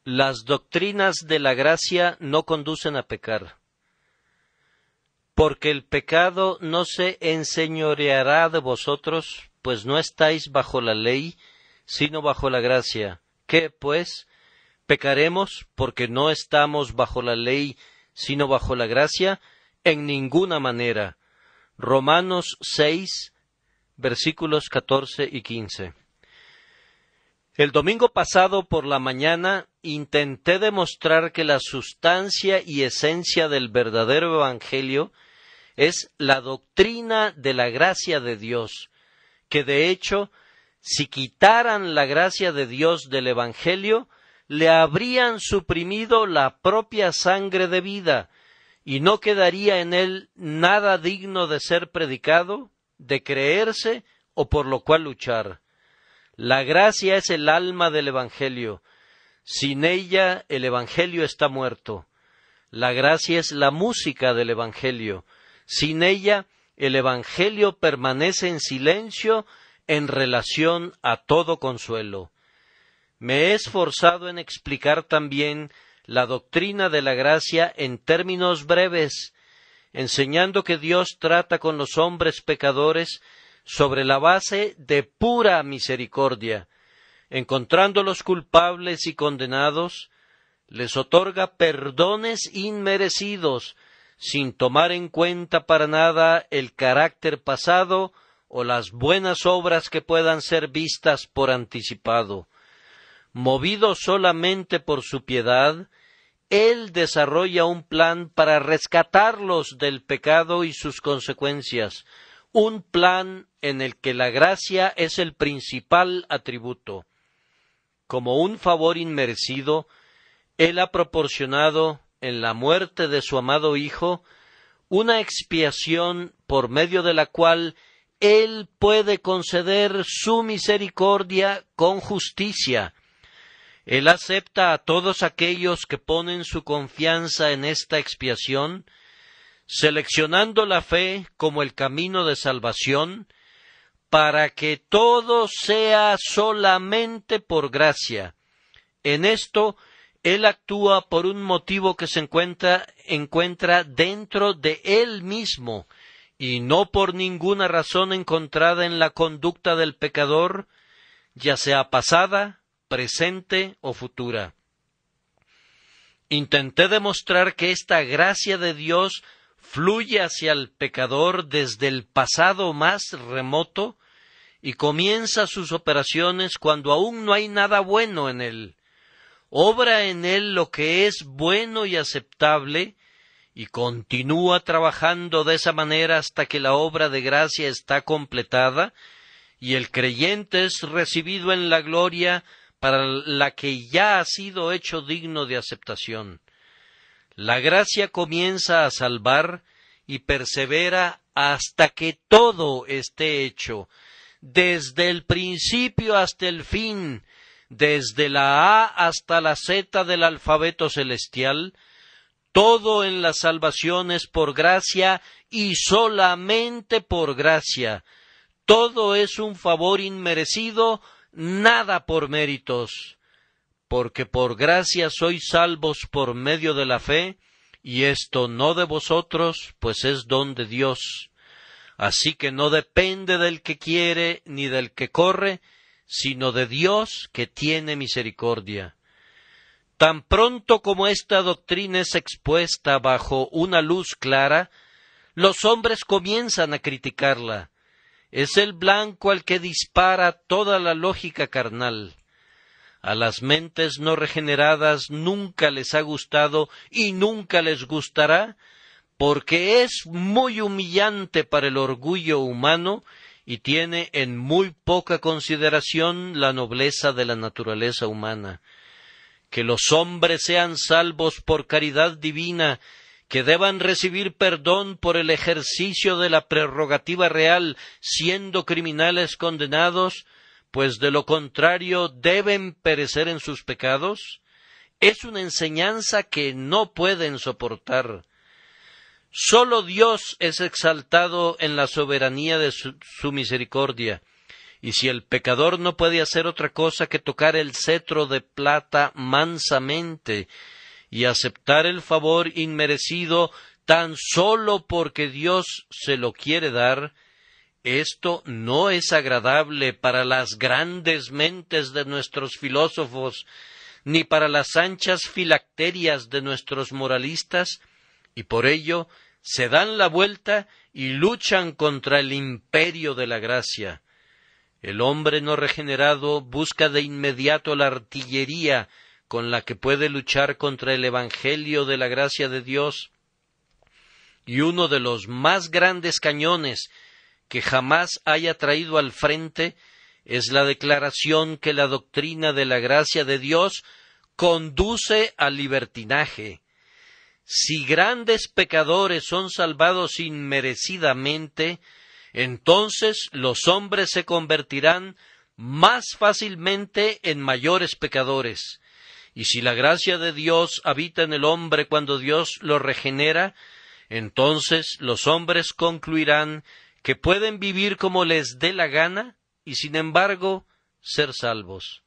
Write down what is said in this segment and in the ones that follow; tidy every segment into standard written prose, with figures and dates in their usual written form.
Las doctrinas de la gracia no conducen a pecar, porque el pecado no se enseñoreará de vosotros, pues no estáis bajo la ley, sino bajo la gracia. ¿Qué, pues? ¿Pecaremos porque no estamos bajo la ley, sino bajo la gracia? En ninguna manera. Romanos 6, versículos 14 y 15. El domingo pasado por la mañana intenté demostrar que la sustancia y esencia del verdadero evangelio es la doctrina de la gracia de Dios, que de hecho, si quitaran la gracia de Dios del evangelio, le habrían suprimido la propia sangre de vida, y no quedaría en él nada digno de ser predicado, de creerse o por lo cual luchar. La gracia es el alma del evangelio. Sin ella el evangelio está muerto. La gracia es la música del evangelio. Sin ella el evangelio permanece en silencio en relación a todo consuelo. Me he esforzado en explicar también la doctrina de la gracia en términos breves, enseñando que Dios trata con los hombres pecadores sobre la base de pura misericordia. Encontrándolos culpables y condenados, les otorga perdones inmerecidos, sin tomar en cuenta para nada el carácter pasado o las buenas obras que puedan ser vistas por anticipado. Movido solamente por su piedad, Él desarrolla un plan para rescatarlos del pecado y sus consecuencias, un plan en el que la gracia es el principal atributo. Como un favor inmerecido, Él ha proporcionado, en la muerte de su amado Hijo, una expiación por medio de la cual Él puede conceder su misericordia con justicia. Él acepta a todos aquellos que ponen su confianza en esta expiación, seleccionando la fe como el camino de salvación, para que todo sea solamente por gracia. En esto, Él actúa por un motivo que se encuentra dentro de Él mismo, y no por ninguna razón encontrada en la conducta del pecador, ya sea pasada, presente o futura. Intenté demostrar que esta gracia de Dios fluye hacia el pecador desde el pasado más remoto y comienza sus operaciones cuando aún no hay nada bueno en él. Obra en él lo que es bueno y aceptable y continúa trabajando de esa manera hasta que la obra de gracia está completada y el creyente es recibido en la gloria para la que ya ha sido hecho digno de aceptación. La gracia comienza a salvar y persevera hasta que todo esté hecho, desde el principio hasta el fin, desde la A hasta la Z del alfabeto celestial, todo en la salvación es por gracia y solamente por gracia. Todo es un favor inmerecido, nada por méritos, porque por gracia sois salvos por medio de la fe, y esto no de vosotros, pues es don de Dios. Así que no depende del que quiere ni del que corre, sino de Dios que tiene misericordia. Tan pronto como esta doctrina es expuesta bajo una luz clara, los hombres comienzan a criticarla. Es el blanco al que dispara toda la lógica carnal. A las mentes no regeneradas nunca les ha gustado y nunca les gustará, porque es muy humillante para el orgullo humano y tiene en muy poca consideración la nobleza de la naturaleza humana. Que los hombres sean salvos por caridad divina, que deban recibir perdón por el ejercicio de la prerrogativa real, siendo criminales condenados, pues de lo contrario deben perecer en sus pecados, es una enseñanza que no pueden soportar. Sólo Dios es exaltado en la soberanía de su misericordia, y si el pecador no puede hacer otra cosa que tocar el cetro de plata mansamente y aceptar el favor inmerecido tan solo porque Dios se lo quiere dar, esto no es agradable para las grandes mentes de nuestros filósofos, ni para las anchas filacterias de nuestros moralistas, y por ello se dan la vuelta y luchan contra el imperio de la gracia. El hombre no regenerado busca de inmediato la artillería con la que puede luchar contra el evangelio de la gracia de Dios, y uno de los más grandes cañones que jamás haya traído al frente es la declaración que la doctrina de la gracia de Dios conduce al libertinaje. Si grandes pecadores son salvados inmerecidamente, entonces los hombres se convertirán más fácilmente en mayores pecadores. Y si la gracia de Dios habita en el hombre cuando Dios lo regenera, entonces los hombres concluirán que pueden vivir como les dé la gana y sin embargo ser salvos.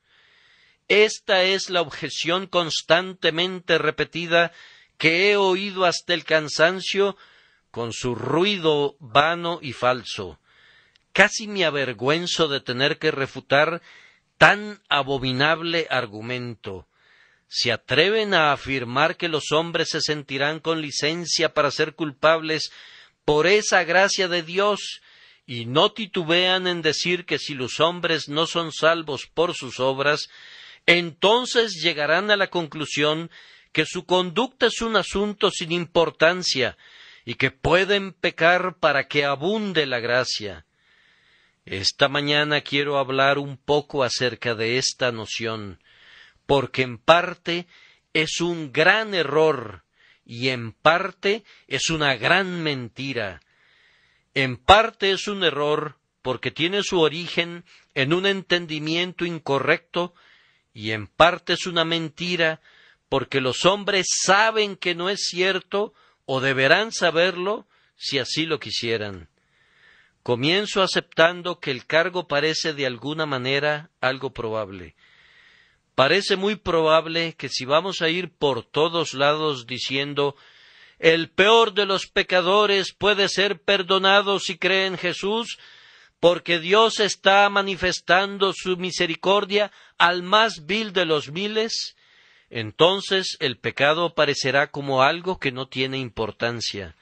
Esta es la objeción constantemente repetida que he oído hasta el cansancio con su ruido vano y falso. Casi me avergüenzo de tener que refutar tan abominable argumento. Se atreven a afirmar que los hombres se sentirán con licencia para ser culpables por esa gracia de Dios, y no titubean en decir que si los hombres no son salvos por sus obras, entonces llegarán a la conclusión que su conducta es un asunto sin importancia y que pueden pecar para que abunde la gracia. Esta mañana quiero hablar un poco acerca de esta noción, porque en parte es un gran error y en parte es una gran mentira. En parte es un error porque tiene su origen en un entendimiento incorrecto, y en parte es una mentira porque los hombres saben que no es cierto o deberán saberlo si así lo quisieran. Comienzo aceptando que el cargo parece de alguna manera algo probable. Parece muy probable que si vamos a ir por todos lados diciendo el peor de los pecadores puede ser perdonado si cree en Jesús, porque Dios está manifestando su misericordia al más vil de los miles, entonces el pecado parecerá como algo que no tiene importancia.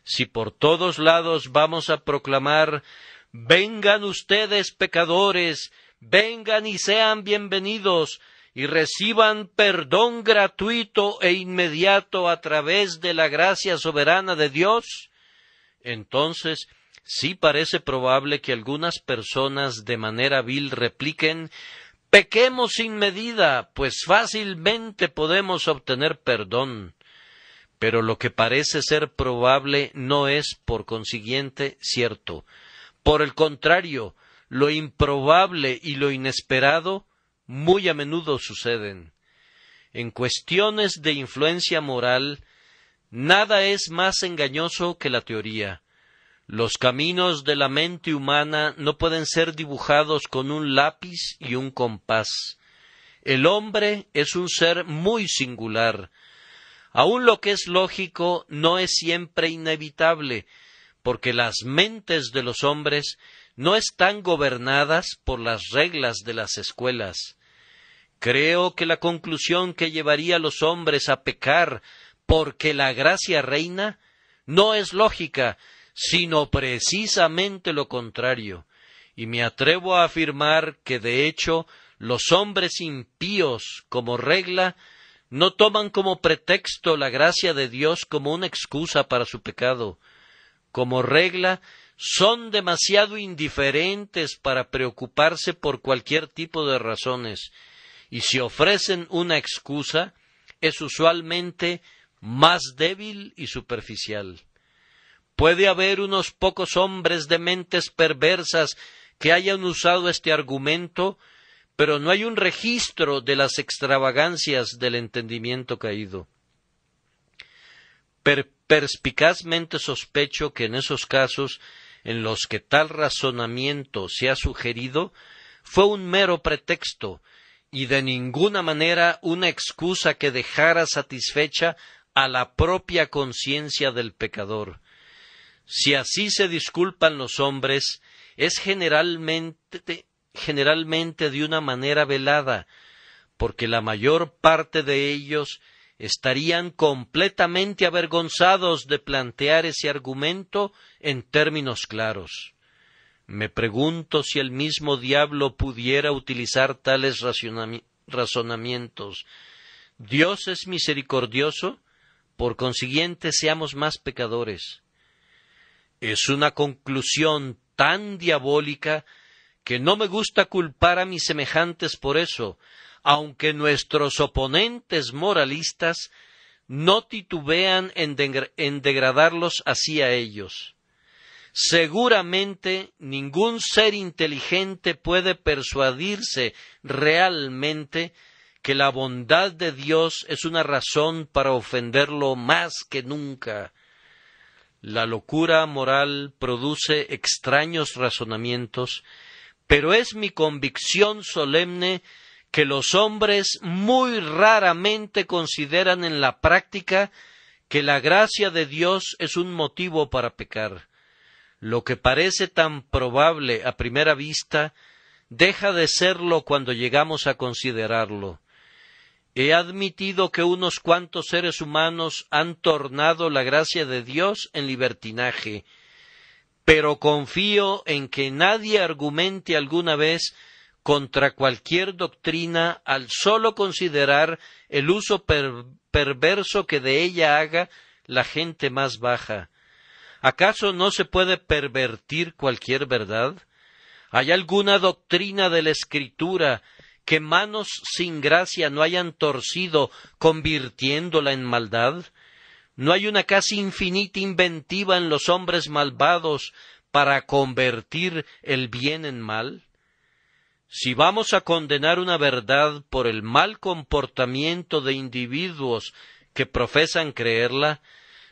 Si por todos lados vamos a proclamar vengan ustedes pecadores, vengan y sean bienvenidos, y reciban perdón gratuito e inmediato a través de la gracia soberana de Dios, entonces sí parece probable que algunas personas de manera vil repliquen pequemos sin medida, pues fácilmente podemos obtener perdón. Pero lo que parece ser probable no es, por consiguiente, cierto. Por el contrario, lo improbable y lo inesperado muy a menudo suceden. En cuestiones de influencia moral, nada es más engañoso que la teoría. Los caminos de la mente humana no pueden ser dibujados con un lápiz y un compás. El hombre es un ser muy singular. Aun lo que es lógico no es siempre inevitable, porque las mentes de los hombres no están gobernadas por las reglas de las escuelas. Creo que la conclusión que llevaría a los hombres a pecar porque la gracia reina no es lógica, sino precisamente lo contrario, y me atrevo a afirmar que de hecho los hombres impíos, como regla, no toman como pretexto la gracia de Dios como una excusa para su pecado. Como regla, son demasiado indiferentes para preocuparse por cualquier tipo de razones, y si ofrecen una excusa, es usualmente más débil y superficial. Puede haber unos pocos hombres de mentes perversas que hayan usado este argumento, pero no hay un registro de las extravagancias del entendimiento caído. Perspicazmente sospecho que en esos casos en los que tal razonamiento se ha sugerido fue un mero pretexto y de ninguna manera una excusa que dejara satisfecha a la propia conciencia del pecador. Si así se disculpan los hombres, es generalmente de una manera velada, porque la mayor parte de ellos estarían completamente avergonzados de plantear ese argumento en términos claros. Me pregunto si el mismo diablo pudiera utilizar tales razonamientos. Dios es misericordioso, por consiguiente seamos más pecadores. Es una conclusión tan diabólica que no me gusta culpar a mis semejantes por eso, aunque nuestros oponentes moralistas no titubean en degradarlos así a ellos. Seguramente ningún ser inteligente puede persuadirse realmente que la bondad de Dios es una razón para ofenderlo más que nunca. La locura moral produce extraños razonamientos, pero es mi convicción solemne que los hombres muy raramente consideran en la práctica que la gracia de Dios es un motivo para pecar. Lo que parece tan probable a primera vista deja de serlo cuando llegamos a considerarlo. He admitido que unos cuantos seres humanos han tornado la gracia de Dios en libertinaje, pero confío en que nadie argumente alguna vez contra cualquier doctrina al solo considerar el uso perverso que de ella haga la gente más baja. ¿Acaso no se puede pervertir cualquier verdad? ¿Hay alguna doctrina de la Escritura que manos sin gracia no hayan torcido convirtiéndola en maldad? ¿No hay una casi infinita inventiva en los hombres malvados para convertir el bien en mal? Si vamos a condenar una verdad por el mal comportamiento de individuos que profesan creerla,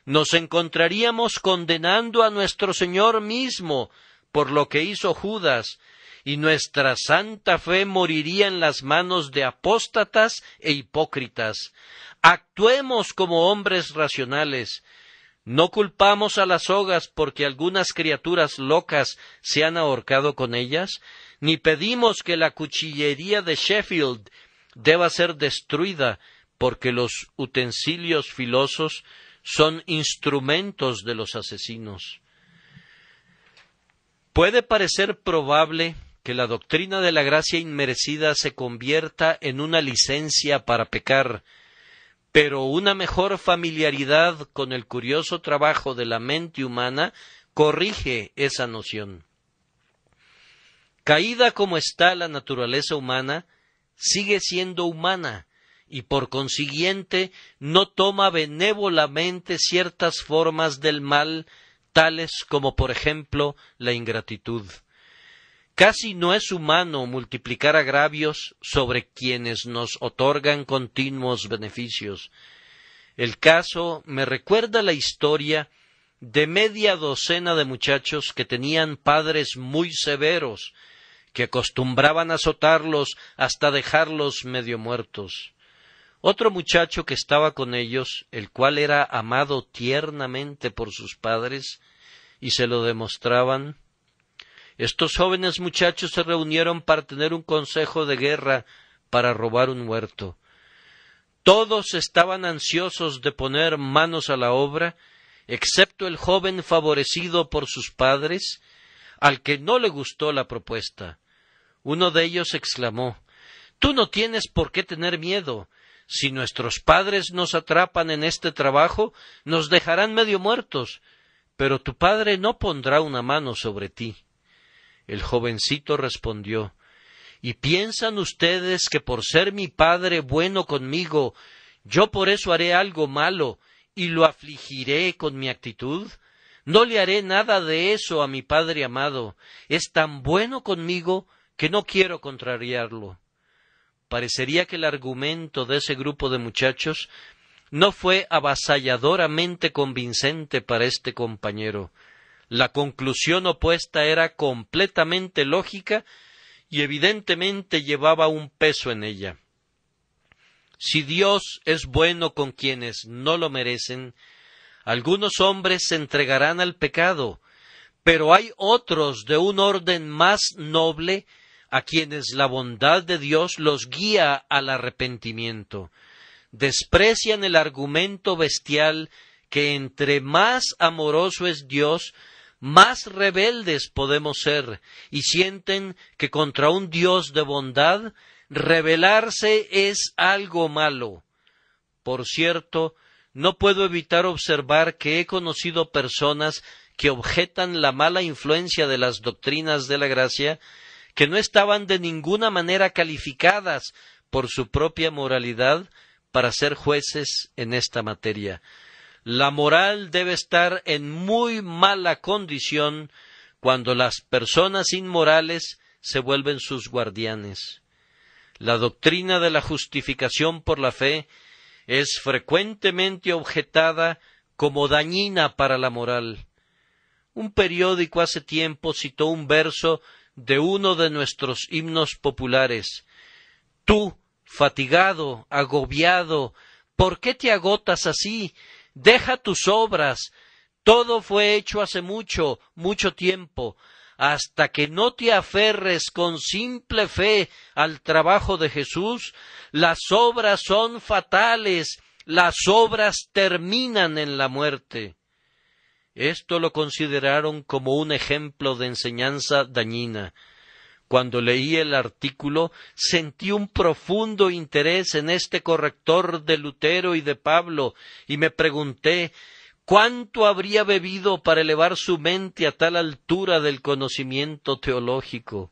nos encontraríamos condenando a nuestro Señor mismo por lo que hizo Judas, y nuestra santa fe moriría en las manos de apóstatas e hipócritas. Actuemos como hombres racionales. No culpamos a las sogas porque algunas criaturas locas se han ahorcado con ellas, ni pedimos que la cuchillería de Sheffield deba ser destruida porque los utensilios filosos son instrumentos de los asesinos. Puede parecer probable que la doctrina de la gracia inmerecida se convierta en una licencia para pecar, pero una mejor familiaridad con el curioso trabajo de la mente humana corrige esa noción. Caída como está la naturaleza humana, sigue siendo humana, y por consiguiente no toma benévolamente ciertas formas del mal, tales como por ejemplo la ingratitud. Casi no es humano multiplicar agravios sobre quienes nos otorgan continuos beneficios. El caso me recuerda la historia de media docena de muchachos que tenían padres muy severos, que acostumbraban a azotarlos hasta dejarlos medio muertos. Otro muchacho que estaba con ellos, el cual era amado tiernamente por sus padres, y se lo demostraban. Estos jóvenes muchachos se reunieron para tener un consejo de guerra para robar un huerto. Todos estaban ansiosos de poner manos a la obra, excepto el joven favorecido por sus padres, al que no le gustó la propuesta. Uno de ellos exclamó: «Tú no tienes por qué tener miedo. Si nuestros padres nos atrapan en este trabajo, nos dejarán medio muertos, pero tu padre no pondrá una mano sobre ti». El jovencito respondió: «¿Y piensan ustedes que por ser mi padre bueno conmigo, yo por eso haré algo malo y lo afligiré con mi actitud? No le haré nada de eso a mi padre amado. Es tan bueno conmigo que no quiero contrariarlo». Parecería que el argumento de ese grupo de muchachos no fue avasalladoramente convincente para este compañero. La conclusión opuesta era completamente lógica y evidentemente llevaba un peso en ella. Si Dios es bueno con quienes no lo merecen, algunos hombres se entregarán al pecado, pero hay otros de un orden más noble a quienes la bondad de Dios los guía al arrepentimiento. Desprecian el argumento bestial que entre más amoroso es Dios, más rebeldes podemos ser, y sienten que contra un Dios de bondad rebelarse es algo malo. Por cierto, no puedo evitar observar que he conocido personas que objetan la mala influencia de las doctrinas de la gracia, que no estaban de ninguna manera calificadas por su propia moralidad para ser jueces en esta materia. La moral debe estar en muy mala condición cuando las personas inmorales se vuelven sus guardianes. La doctrina de la justificación por la fe es frecuentemente objetada como dañina para la moral. Un periódico hace tiempo citó un verso de uno de nuestros himnos populares. Tú, fatigado, agobiado, ¿por qué te agotas así? Deja tus obras. Todo fue hecho hace mucho, mucho tiempo. Hasta que no te aferres con simple fe al trabajo de Jesús, las obras son fatales, las obras terminan en la muerte. Esto lo consideraron como un ejemplo de enseñanza dañina. Cuando leí el artículo, sentí un profundo interés en este corrector de Lutero y de Pablo, y me pregunté ¿cuánto habría bebido para elevar su mente a tal altura del conocimiento teológico?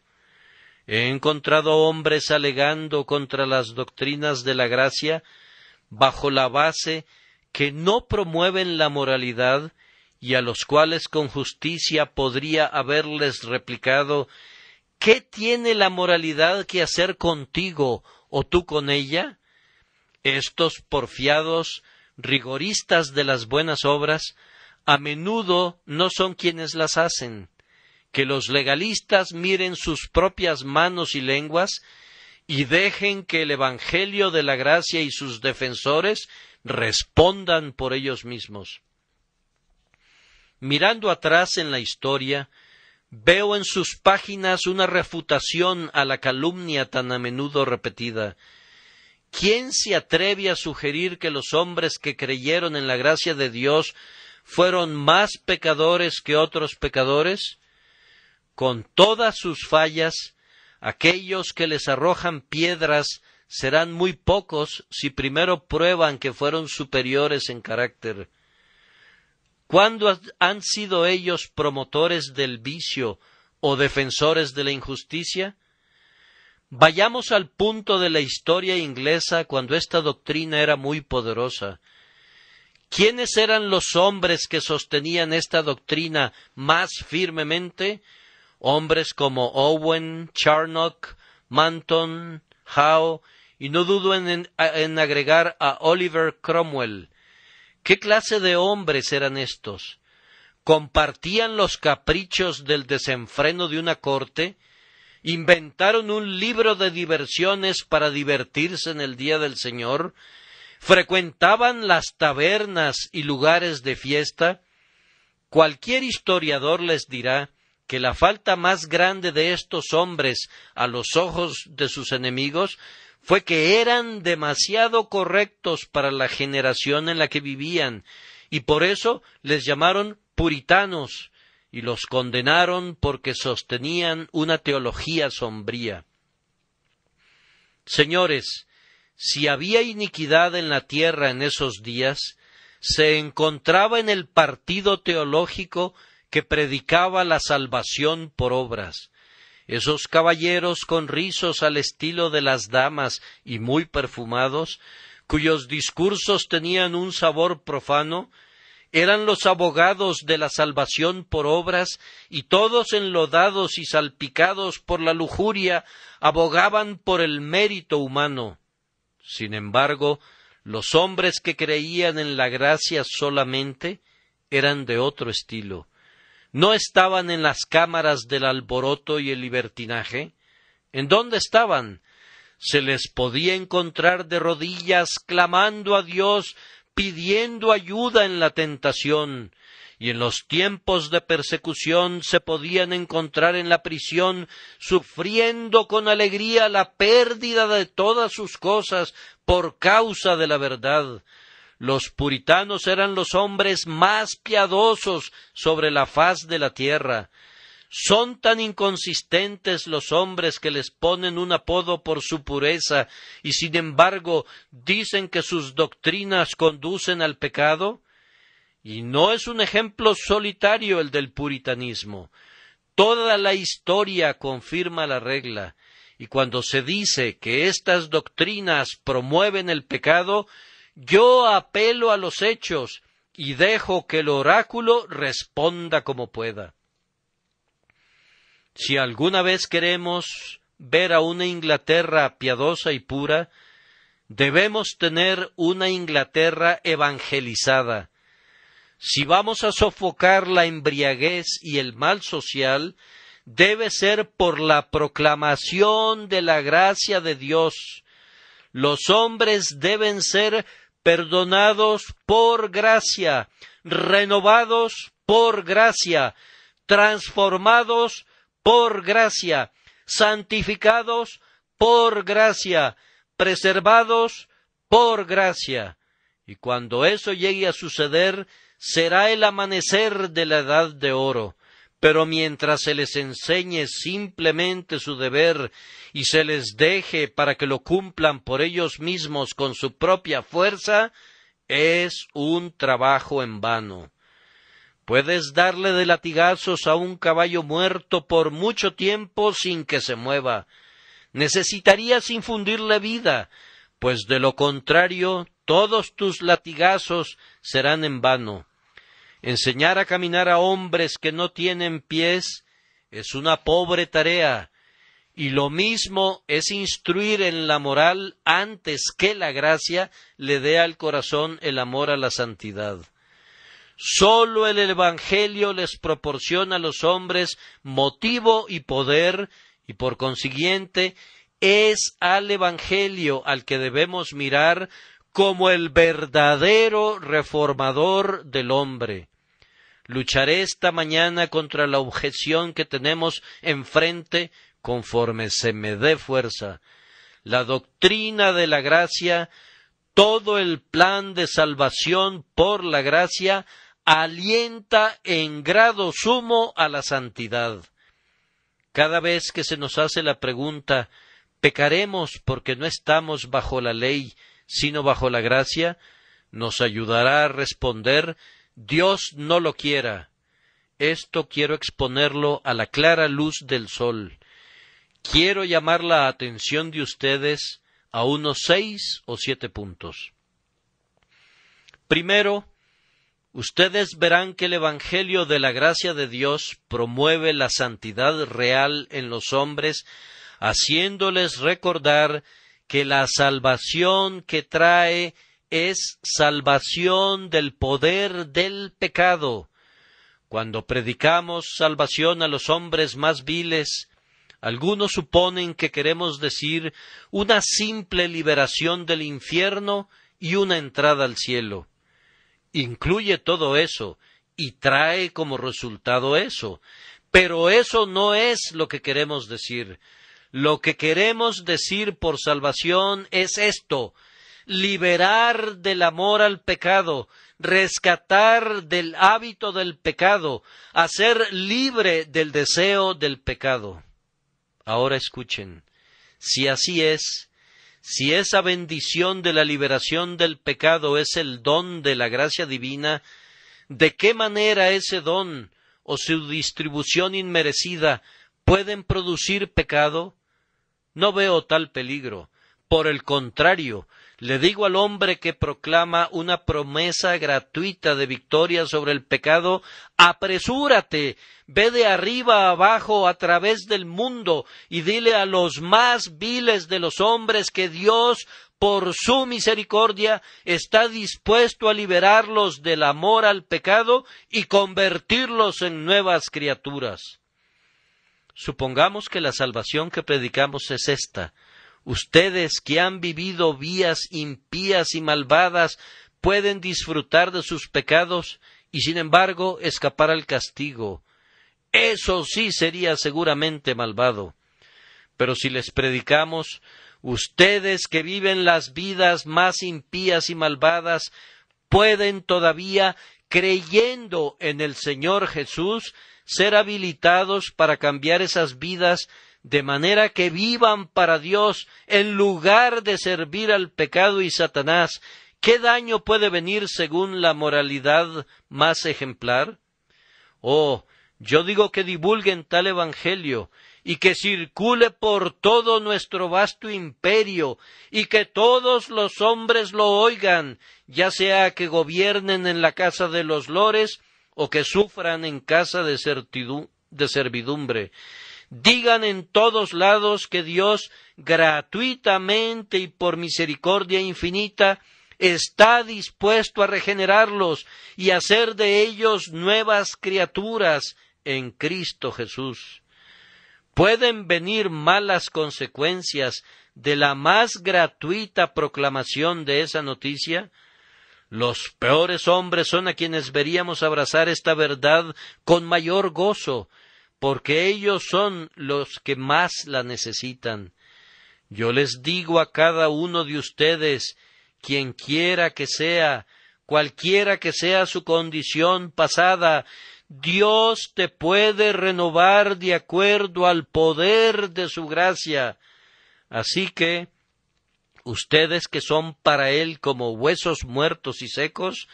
He encontrado hombres alegando contra las doctrinas de la gracia bajo la base que no promueven la moralidad y a los cuales con justicia podría haberles replicado ¿qué tiene la moralidad que hacer contigo o tú con ella? Estos porfiados rigoristas de las buenas obras a menudo no son quienes las hacen. Que los legalistas miren sus propias manos y lenguas y dejen que el Evangelio de la gracia y sus defensores respondan por ellos mismos. Mirando atrás en la historia, veo en sus páginas una refutación a la calumnia tan a menudo repetida. ¿Quién se atreve a sugerir que los hombres que creyeron en la gracia de Dios fueron más pecadores que otros pecadores? Con todas sus fallas, aquellos que les arrojan piedras serán muy pocos si primero prueban que fueron superiores en carácter. ¿Cuándo han sido ellos promotores del vicio o defensores de la injusticia? Vayamos al punto de la historia inglesa cuando esta doctrina era muy poderosa. ¿Quiénes eran los hombres que sostenían esta doctrina más firmemente? Hombres como Owen, Charnock, Manton, Howe, y no dudo en agregar a Oliver Cromwell. ¿Qué clase de hombres eran estos? ¿Compartían los caprichos del desenfreno de una corte? ¿Inventaron un libro de diversiones para divertirse en el día del Señor? ¿Frecuentaban las tabernas y lugares de fiesta? Cualquier historiador les dirá que la falta más grande de estos hombres a los ojos de sus enemigos fue que eran demasiado correctos para la generación en la que vivían, y por eso les llamaron puritanos, y los condenaron porque sostenían una teología sombría. Señores, si había iniquidad en la tierra en esos días, se encontraba en el partido teológico que predicaba la salvación por obras. Esos caballeros con rizos al estilo de las damas y muy perfumados, cuyos discursos tenían un sabor profano, eran los abogados de la salvación por obras, y todos enlodados y salpicados por la lujuria abogaban por el mérito humano. Sin embargo, los hombres que creían en la gracia solamente eran de otro estilo. ¿No estaban en las cámaras del alboroto y el libertinaje? ¿En dónde estaban? Se les podía encontrar de rodillas, clamando a Dios, pidiendo ayuda en la tentación, y en los tiempos de persecución se podían encontrar en la prisión, sufriendo con alegría la pérdida de todas sus cosas por causa de la verdad. Los puritanos eran los hombres más piadosos sobre la faz de la tierra. Son tan inconsistentes los hombres que les ponen un apodo por su pureza y sin embargo dicen que sus doctrinas conducen al pecado. Y no es un ejemplo solitario el del puritanismo. Toda la historia confirma la regla, y cuando se dice que estas doctrinas promueven el pecado, yo apelo a los hechos y dejo que el oráculo responda como pueda. Si alguna vez queremos ver a una Inglaterra piadosa y pura, debemos tener una Inglaterra evangelizada. Si vamos a sofocar la embriaguez y el mal social, debe ser por la proclamación de la gracia de Dios. Los hombres deben ser perdonados por gracia, renovados por gracia, transformados por gracia, santificados por gracia, preservados por gracia. Y cuando eso llegue a suceder, será el amanecer de la edad de oro. Pero mientras se les enseñe simplemente su deber y se les deje para que lo cumplan por ellos mismos con su propia fuerza, es un trabajo en vano. Puedes darle de latigazos a un caballo muerto por mucho tiempo sin que se mueva. Necesitarías infundirle vida, pues de lo contrario todos tus latigazos serán en vano. Enseñar a caminar a hombres que no tienen pies es una pobre tarea, y lo mismo es instruir en la moral antes que la gracia le dé al corazón el amor a la santidad. Sólo el Evangelio les proporciona a los hombres motivo y poder, y por consiguiente es al Evangelio al que debemos mirar como el verdadero reformador del hombre. Lucharé esta mañana contra la objeción que tenemos enfrente conforme se me dé fuerza. La doctrina de la gracia, todo el plan de salvación por la gracia, alienta en grado sumo a la santidad. Cada vez que se nos hace la pregunta, ¿pecaremos porque no estamos bajo la ley, sino bajo la gracia?, nos ayudará a responder, Dios no lo quiera. Esto quiero exponerlo a la clara luz del sol. Quiero llamar la atención de ustedes a unos 6 o 7 puntos. Primero, ustedes verán que el Evangelio de la gracia de Dios promueve la santidad real en los hombres, haciéndoles recordar que la salvación que trae es salvación del poder del pecado. Cuando predicamos salvación a los hombres más viles, algunos suponen que queremos decir una simple liberación del infierno y una entrada al cielo. Incluye todo eso y trae como resultado eso, pero eso no es lo que queremos decir. Lo que queremos decir por salvación es esto: liberar del amor al pecado, rescatar del hábito del pecado, hacer libre del deseo del pecado. Ahora escuchen, si así es, si esa bendición de la liberación del pecado es el don de la gracia divina, ¿de qué manera ese don o su distribución inmerecida pueden producir pecado? No veo tal peligro. Por el contrario, le digo al hombre que proclama una promesa gratuita de victoria sobre el pecado, apresúrate, ve de arriba a abajo a través del mundo y dile a los más viles de los hombres que Dios por su misericordia, está dispuesto a liberarlos del amor al pecado y convertirlos en nuevas criaturas. Supongamos que la salvación que predicamos es esta. Ustedes que han vivido vías impías y malvadas pueden disfrutar de sus pecados y sin embargo escapar al castigo. Eso sí sería seguramente malvado. Pero si les predicamos, ustedes que viven las vidas más impías y malvadas pueden todavía, creyendo en el Señor Jesús, ser habilitados para cambiar esas vidas de manera que vivan para Dios en lugar de servir al pecado y Satanás. ¿Qué daño puede venir según la moralidad más ejemplar? Oh, yo digo que divulguen tal evangelio y que circule por todo nuestro vasto imperio y que todos los hombres lo oigan, ya sea que gobiernen en la casa de los lores o que sufran en casa de servidumbre. Digan en todos lados que Dios gratuitamente y por misericordia infinita está dispuesto a regenerarlos y hacer de ellos nuevas criaturas en Cristo Jesús. ¿Pueden venir malas consecuencias de la más gratuita proclamación de esa noticia? Los peores hombres son a quienes veríamos abrazar esta verdad con mayor gozo, porque ellos son los que más la necesitan. Yo les digo a cada uno de ustedes, quien quiera que sea, cualquiera que sea su condición pasada, Dios te puede renovar de acuerdo al poder de su gracia. Así que, ustedes que son para Él como huesos muertos y secos,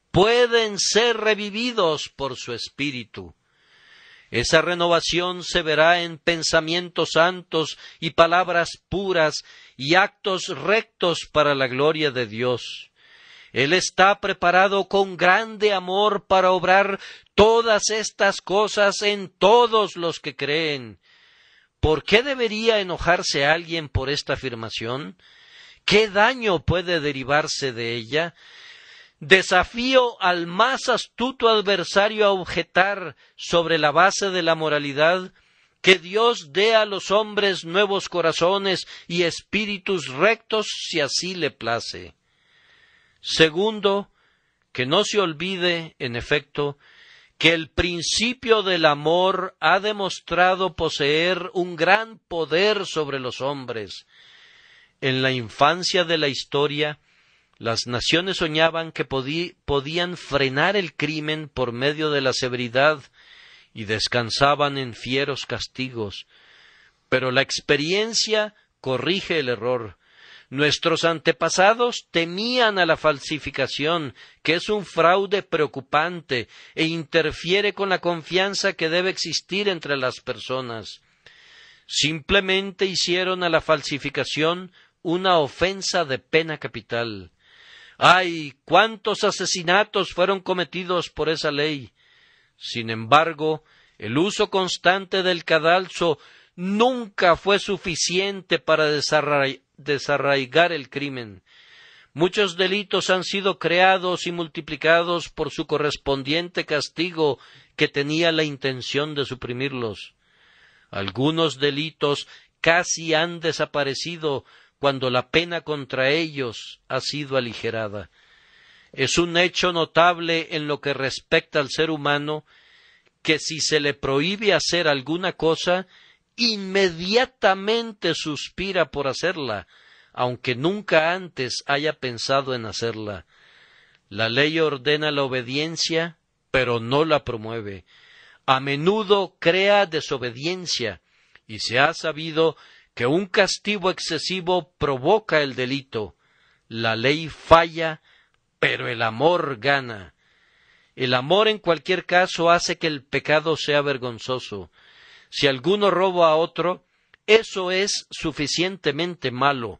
pueden ser revividos por su Espíritu. Esa renovación se verá en pensamientos santos y palabras puras y actos rectos para la gloria de Dios. Él está preparado con grande amor para obrar todas estas cosas en todos los que creen. ¿Por qué debería enojarse alguien por esta afirmación? ¿Qué daño puede derivarse de ella? Desafío al más astuto adversario a objetar sobre la base de la moralidad que Dios dé a los hombres nuevos corazones y espíritus rectos si así le place. Segundo, que no se olvide, en efecto, que el principio del amor ha demostrado poseer un gran poder sobre los hombres. En la infancia de la historia, las naciones soñaban que podían frenar el crimen por medio de la severidad y descansaban en fieros castigos. Pero la experiencia corrige el error. Nuestros antepasados temían a la falsificación, que es un fraude preocupante e interfiere con la confianza que debe existir entre las personas. Simplemente hicieron a la falsificación una ofensa de pena capital. ¡Ay! ¡Cuántos asesinatos fueron cometidos por esa ley! Sin embargo, el uso constante del cadalso nunca fue suficiente para desarraigar el crimen. Muchos delitos han sido creados y multiplicados por su correspondiente castigo que tenía la intención de suprimirlos. Algunos delitos casi han desaparecido cuando la pena contra ellos ha sido aligerada. Es un hecho notable en lo que respecta al ser humano que si se le prohíbe hacer alguna cosa, inmediatamente suspira por hacerla, aunque nunca antes haya pensado en hacerla. La ley ordena la obediencia, pero no la promueve. A menudo crea desobediencia, y se ha sabido que un castigo excesivo provoca el delito. La ley falla, pero el amor gana. El amor en cualquier caso hace que el pecado sea vergonzoso. Si alguno roba a otro, eso es suficientemente malo.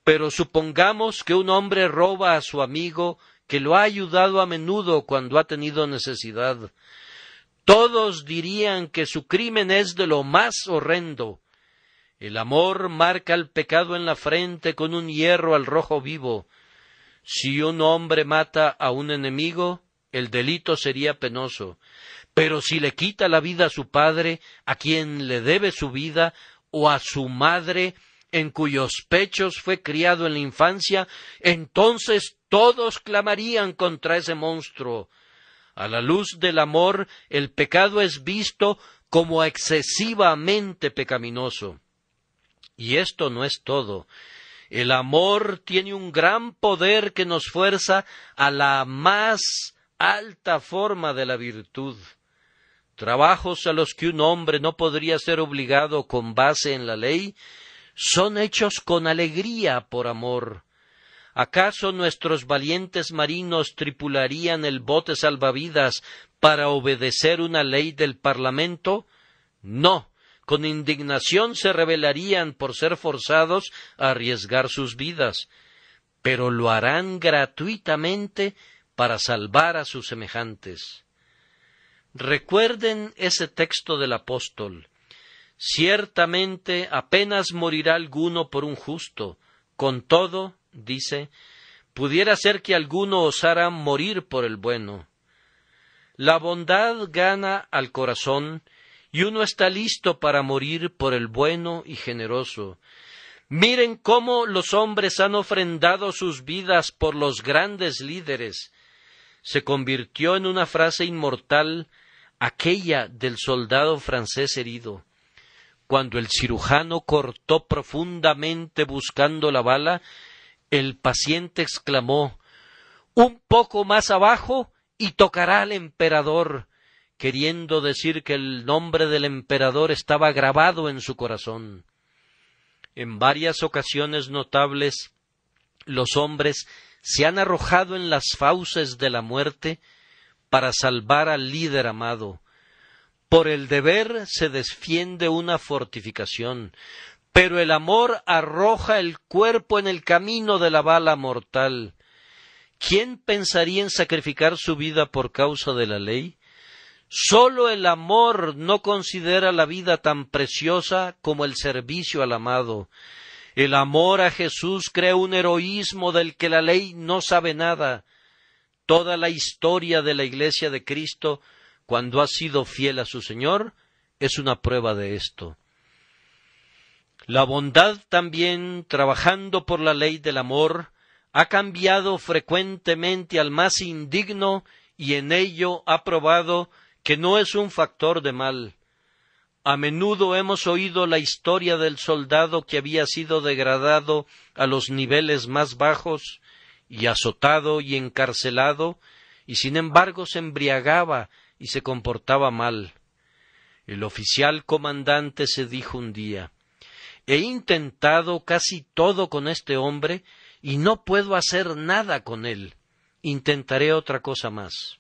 Pero supongamos que un hombre roba a su amigo que lo ha ayudado a menudo cuando ha tenido necesidad. Todos dirían que su crimen es de lo más horrendo. El amor marca el pecado en la frente con un hierro al rojo vivo. Si un hombre mata a un enemigo, el delito sería penoso. Pero si le quita la vida a su padre, a quien le debe su vida, o a su madre, en cuyos pechos fue criado en la infancia, entonces todos clamarían contra ese monstruo. A la luz del amor, el pecado es visto como excesivamente pecaminoso. Y esto no es todo. El amor tiene un gran poder que nos fuerza a la más alta forma de la virtud. Trabajos a los que un hombre no podría ser obligado con base en la ley, son hechos con alegría por amor. ¿Acaso nuestros valientes marinos tripularían el bote salvavidas para obedecer una ley del Parlamento? No, con indignación se rebelarían por ser forzados a arriesgar sus vidas, pero lo harán gratuitamente para salvar a sus semejantes. Recuerden ese texto del apóstol. Ciertamente apenas morirá alguno por un justo. Con todo, dice, pudiera ser que alguno osara morir por el bueno. La bondad gana al corazón y uno está listo para morir por el bueno y generoso. Miren cómo los hombres han ofrendado sus vidas por los grandes líderes. Se convirtió en una frase inmortal aquella del soldado francés herido. Cuando el cirujano cortó profundamente buscando la bala, el paciente exclamó: «Un poco más abajo y tocará al emperador», queriendo decir que el nombre del emperador estaba grabado en su corazón. En varias ocasiones notables, los hombres se han arrojado en las fauces de la muerte para salvar al líder amado. Por el deber se defiende una fortificación, pero el amor arroja el cuerpo en el camino de la bala mortal. ¿Quién pensaría en sacrificar su vida por causa de la ley? Sólo el amor no considera la vida tan preciosa como el servicio al amado. El amor a Jesús crea un heroísmo del que la ley no sabe nada. Toda la historia de la Iglesia de Cristo, cuando ha sido fiel a su Señor, es una prueba de esto. La bondad también, trabajando por la ley del amor, ha cambiado frecuentemente al más indigno y en ello ha probado que no es un factor de mal. A menudo hemos oído la historia del soldado que había sido degradado a los niveles más bajos y azotado y encarcelado, y sin embargo se embriagaba y se comportaba mal. El oficial comandante se dijo un día: «He intentado casi todo con este hombre y no puedo hacer nada con él. Intentaré otra cosa más».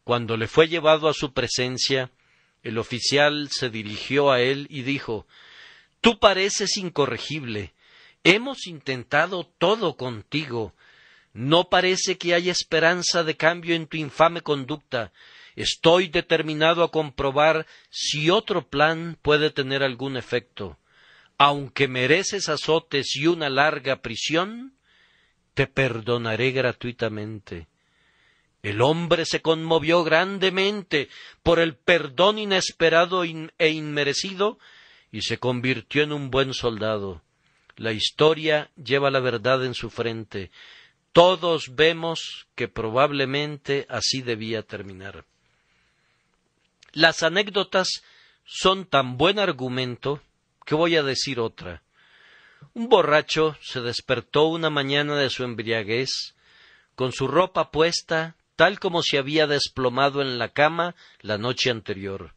Cuando le fue llevado a su presencia, el oficial se dirigió a él y dijo: «Tú pareces incorregible. Hemos intentado todo contigo. No parece que haya esperanza de cambio en tu infame conducta. Estoy determinado a comprobar si otro plan puede tener algún efecto. Aunque mereces azotes y una larga prisión, te perdonaré gratuitamente». El hombre se conmovió grandemente por el perdón inesperado e inmerecido y se convirtió en un buen soldado. La historia lleva la verdad en su frente. Todos vemos que probablemente así debía terminar. Las anécdotas son tan buen argumento que voy a decir otra. Un borracho se despertó una mañana de su embriaguez, con su ropa puesta, tal como se había desplomado en la cama la noche anterior.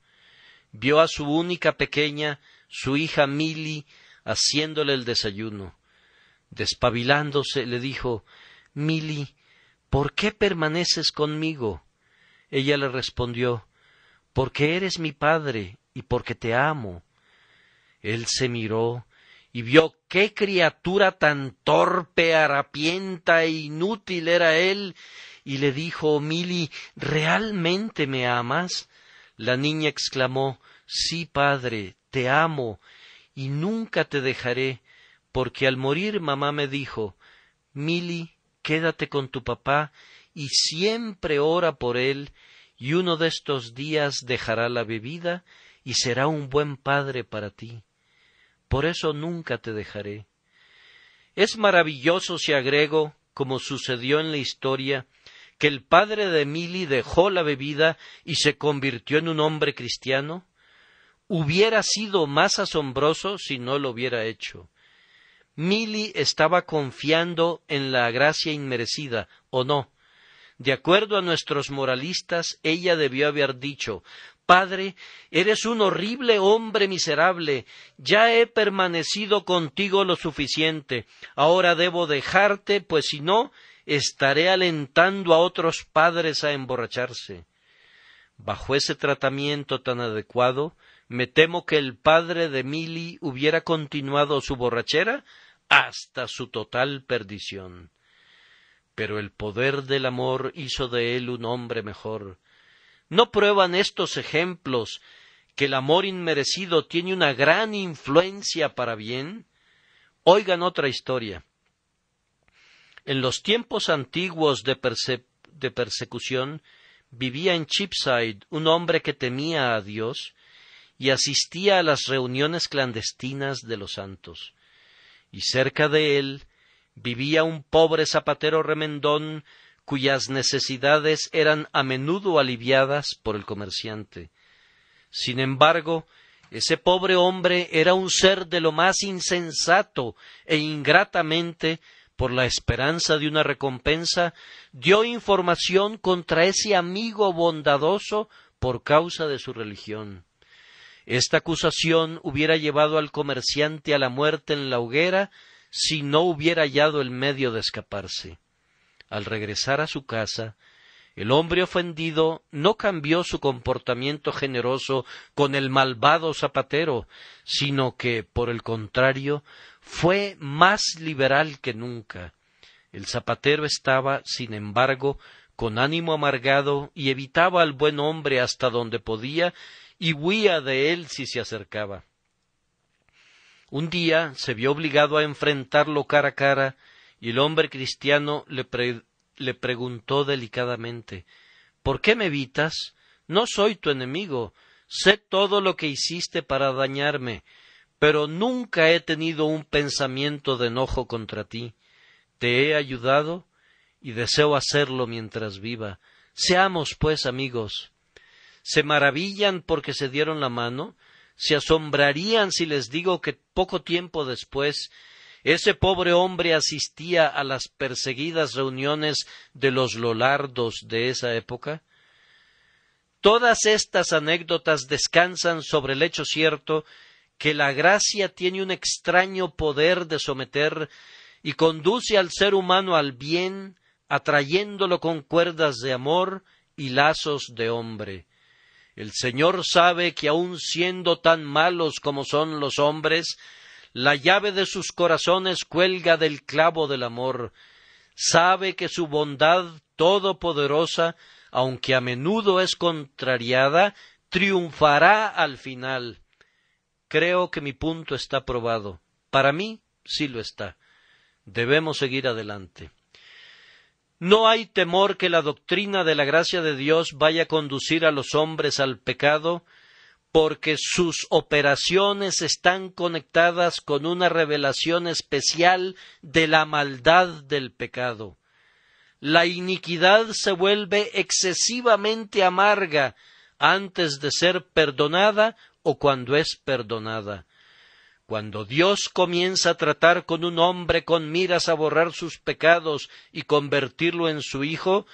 Vio a su única pequeña, su hija Milly, haciéndole el desayuno. Despabilándose, le dijo: «Milly, ¿por qué permaneces conmigo?». Ella le respondió: «Porque eres mi padre y porque te amo». Él se miró y vio qué criatura tan torpe, harapienta e inútil era él, y le dijo: «Milly, ¿realmente me amas?». La niña exclamó: «Sí, padre, te amo, y nunca te dejaré, porque al morir mamá me dijo, Mili, quédate con tu papá y siempre ora por él, y uno de estos días dejará la bebida y será un buen padre para ti. Por eso nunca te dejaré. Es maravilloso si agrego, como sucedió en la historia, que el padre de Mili dejó la bebida y se convirtió en un hombre cristiano. Hubiera sido más asombroso si no lo hubiera hecho. Mili estaba confiando en la gracia inmerecida, ¿o no? De acuerdo a nuestros moralistas, ella debió haber dicho, Padre, eres un horrible hombre miserable, ya he permanecido contigo lo suficiente, ahora debo dejarte, pues si no, estaré alentando a otros padres a emborracharse. Bajo ese tratamiento tan adecuado, me temo que el padre de Mili hubiera continuado su borrachera hasta su total perdición. Pero el poder del amor hizo de él un hombre mejor. ¿No prueban estos ejemplos que el amor inmerecido tiene una gran influencia para bien? Oigan otra historia. En los tiempos antiguos de persecución, vivía en Cheapside un hombre que temía a Dios y asistía a las reuniones clandestinas de los santos. Y cerca de él vivía un pobre zapatero remendón cuyas necesidades eran a menudo aliviadas por el comerciante. Sin embargo, ese pobre hombre era un ser de lo más insensato e ingratamente, por la esperanza de una recompensa, dio información contra ese amigo bondadoso por causa de su religión. Esta acusación hubiera llevado al comerciante a la muerte en la hoguera si no hubiera hallado el medio de escaparse. Al regresar a su casa, el hombre ofendido no cambió su comportamiento generoso con el malvado zapatero, sino que, por el contrario, fue más liberal que nunca. El zapatero estaba, sin embargo, con ánimo amargado y evitaba al buen hombre hasta donde podía y huía de él si se acercaba. Un día se vio obligado a enfrentarlo cara a cara y el hombre cristiano le preguntó delicadamente, ¿por qué me evitas? No soy tu enemigo, sé todo lo que hiciste para dañarme, pero nunca he tenido un pensamiento de enojo contra ti. Te he ayudado y deseo hacerlo mientras viva. Seamos, pues, amigos. ¿Se maravillan porque se dieron la mano? ¿Se asombrarían si les digo que poco tiempo después ese pobre hombre asistía a las perseguidas reuniones de los Lollardos de esa época? Todas estas anécdotas descansan sobre el hecho cierto que la gracia tiene un extraño poder de someter y conduce al ser humano al bien, atrayéndolo con cuerdas de amor y lazos de hombre. El Señor sabe que aun siendo tan malos como son los hombres, la llave de sus corazones cuelga del clavo del amor. Sabe que su bondad todopoderosa, aunque a menudo es contrariada, triunfará al final. Creo que mi punto está probado. Para mí, sí lo está. Debemos seguir adelante. No hay temor que la doctrina de la gracia de Dios vaya a conducir a los hombres al pecado, porque sus operaciones están conectadas con una revelación especial de la maldad del pecado. La iniquidad se vuelve excesivamente amarga antes de ser perdonada o cuando es perdonada. Cuando Dios comienza a tratar con un hombre con miras a borrar sus pecados y convertirlo en su hijo,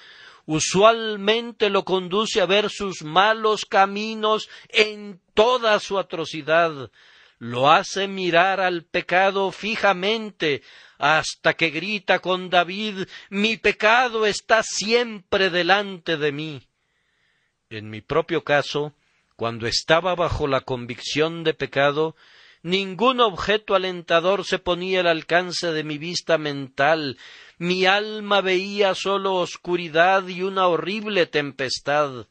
usualmente lo conduce a ver sus malos caminos en toda su atrocidad. Lo hace mirar al pecado fijamente hasta que grita con David, «Mi pecado está siempre delante de mí». En mi propio caso, cuando estaba bajo la convicción de pecado, ningún objeto alentador se ponía al alcance de mi vista mental. Mi alma veía solo oscuridad y una horrible tempestad.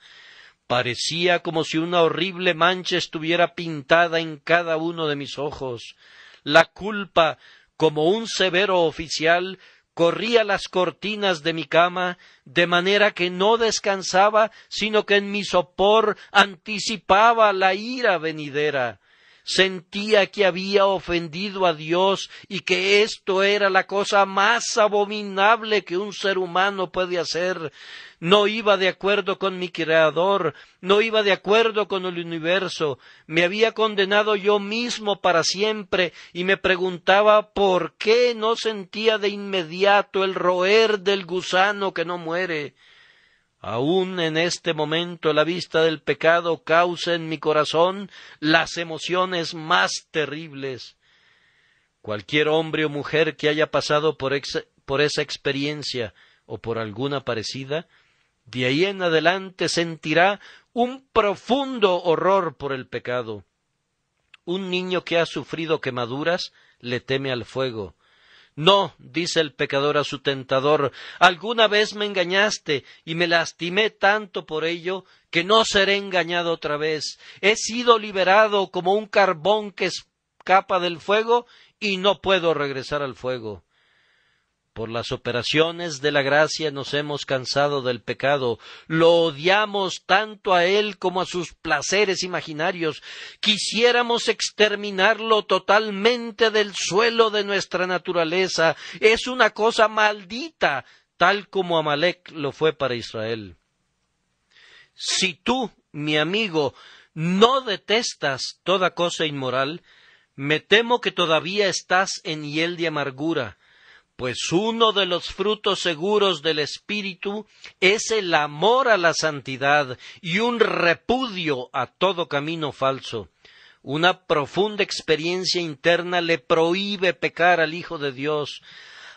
Parecía como si una horrible mancha estuviera pintada en cada uno de mis ojos. La culpa, como un severo oficial, corría las cortinas de mi cama, de manera que no descansaba, sino que en mi sopor anticipaba la ira venidera. Sentía que había ofendido a Dios y que esto era la cosa más abominable que un ser humano puede hacer. No iba de acuerdo con mi Creador, no iba de acuerdo con el universo. Me había condenado yo mismo para siempre y me preguntaba por qué no sentía de inmediato el roer del gusano que no muere. Aún en este momento la vista del pecado causa en mi corazón las emociones más terribles. Cualquier hombre o mujer que haya pasado por esa experiencia o por alguna parecida, de ahí en adelante sentirá un profundo horror por el pecado. Un niño que ha sufrido quemaduras le teme al fuego. No, dice el pecador a su tentador, alguna vez me engañaste y me lastimé tanto por ello que no seré engañado otra vez. He sido liberado como un carbón que escapa del fuego y no puedo regresar al fuego. Por las operaciones de la gracia nos hemos cansado del pecado, lo odiamos tanto a él como a sus placeres imaginarios. Quisiéramos exterminarlo totalmente del suelo de nuestra naturaleza. Es una cosa maldita, tal como Amalec lo fue para Israel. Si tú, mi amigo, no detestas toda cosa inmoral, me temo que todavía estás en hiel de amargura. Pues uno de los frutos seguros del Espíritu es el amor a la santidad y un repudio a todo camino falso. Una profunda experiencia interna le prohíbe pecar al Hijo de Dios.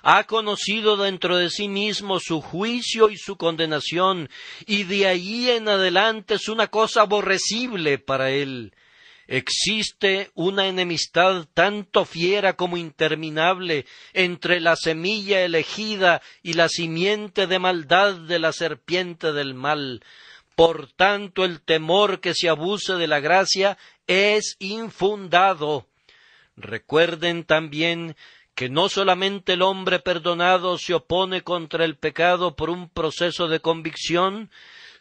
Ha conocido dentro de sí mismo su juicio y su condenación, y de ahí en adelante es una cosa aborrecible para él. Existe una enemistad tanto fiera como interminable entre la semilla elegida y la simiente de maldad de la serpiente del mal. Por tanto, el temor que se abuse de la gracia es infundado. Recuerden también que no solamente el hombre perdonado se opone contra el pecado por un proceso de convicción,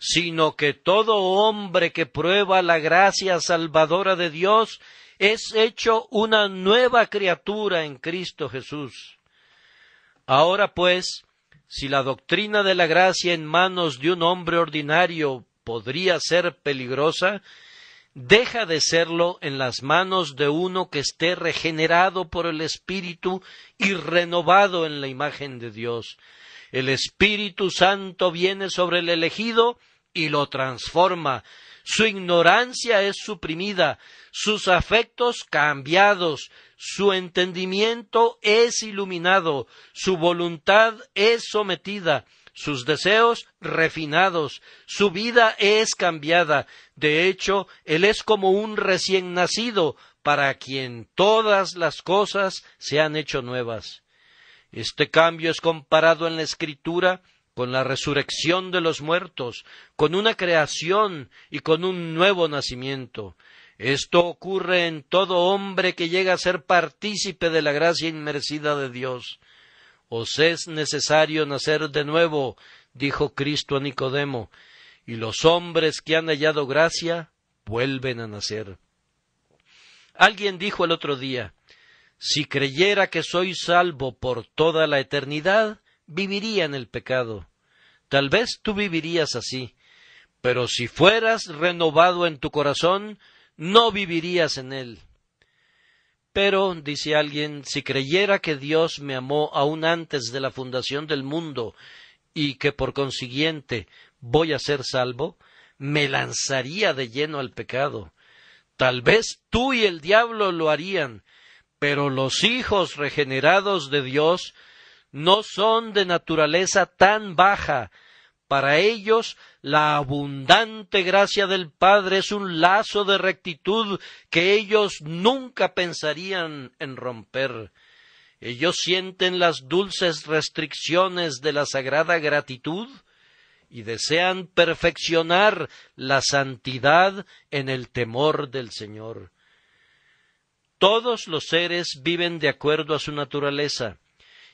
sino que todo hombre que prueba la gracia salvadora de Dios es hecho una nueva criatura en Cristo Jesús. Ahora pues, si la doctrina de la gracia en manos de un hombre ordinario podría ser peligrosa, deja de serlo en las manos de uno que esté regenerado por el Espíritu y renovado en la imagen de Dios. El Espíritu Santo viene sobre el elegido y lo transforma. Su ignorancia es suprimida, sus afectos cambiados, su entendimiento es iluminado, su voluntad es sometida, sus deseos refinados, su vida es cambiada. De hecho, él es como un recién nacido, para quien todas las cosas se han hecho nuevas. Este cambio es comparado en la Escritura con la resurrección de los muertos, con una creación y con un nuevo nacimiento. Esto ocurre en todo hombre que llega a ser partícipe de la gracia inmerecida de Dios. Os es necesario nacer de nuevo, dijo Cristo a Nicodemo, y los hombres que han hallado gracia vuelven a nacer. Alguien dijo el otro día, si creyera que soy salvo por toda la eternidad, viviría en el pecado. Tal vez tú vivirías así, pero si fueras renovado en tu corazón, no vivirías en él. Pero, dice alguien, si creyera que Dios me amó aún antes de la fundación del mundo y que por consiguiente voy a ser salvo, me lanzaría de lleno al pecado. Tal vez tú y el diablo lo harían, pero los hijos regenerados de Dios no son de naturaleza tan baja. Para ellos, la abundante gracia del Padre es un lazo de rectitud que ellos nunca pensarían en romper. Ellos sienten las dulces restricciones de la sagrada gratitud y desean perfeccionar la santidad en el temor del Señor. Todos los seres viven de acuerdo a su naturaleza,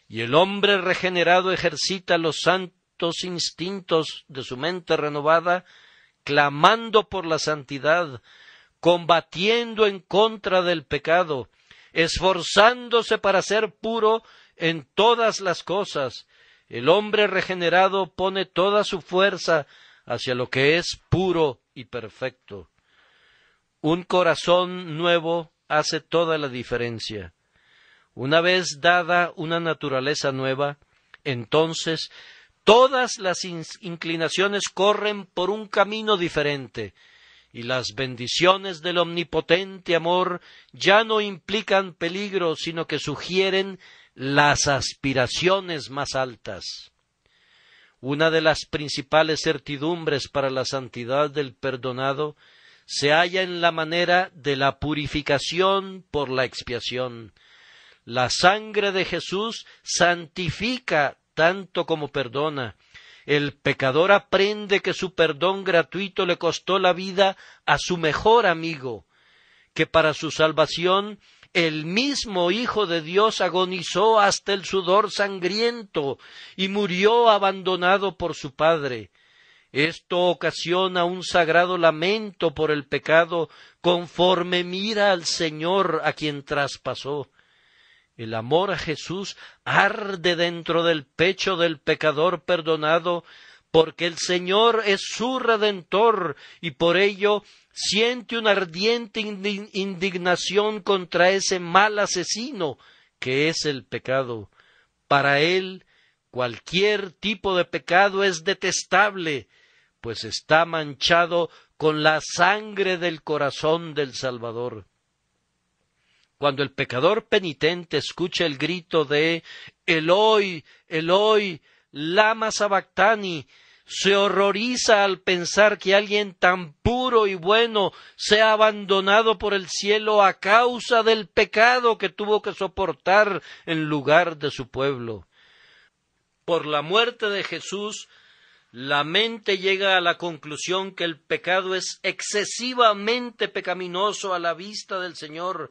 y el hombre regenerado ejercita los santos instintos de su mente renovada, clamando por la santidad, combatiendo en contra del pecado, esforzándose para ser puro en todas las cosas. El hombre regenerado pone toda su fuerza hacia lo que es puro y perfecto. Un corazón nuevo hace toda la diferencia. Una vez dada una naturaleza nueva, entonces todas las inclinaciones corren por un camino diferente, y las bendiciones del omnipotente amor ya no implican peligro, sino que sugieren las aspiraciones más altas. Una de las principales certidumbres para la santidad del perdonado se halla en la manera de la purificación por la expiación. La sangre de Jesús santifica tanto como perdona. El pecador aprende que su perdón gratuito le costó la vida a su mejor amigo, que para su salvación el mismo Hijo de Dios agonizó hasta el sudor sangriento y murió abandonado por su Padre. Esto ocasiona un sagrado lamento por el pecado conforme mira al Señor a quien traspasó. El amor a Jesús arde dentro del pecho del pecador perdonado, porque el Señor es su Redentor, y por ello siente una ardiente indignación contra ese mal asesino que es el pecado. Para él, cualquier tipo de pecado es detestable, pues está manchado con la sangre del corazón del Salvador. Cuando el pecador penitente escucha el grito de Eloi, Eloi, lama sabactani, se horroriza al pensar que alguien tan puro y bueno sea abandonado por el cielo a causa del pecado que tuvo que soportar en lugar de su pueblo. Por la muerte de Jesús, la mente llega a la conclusión que el pecado es excesivamente pecaminoso a la vista del Señor,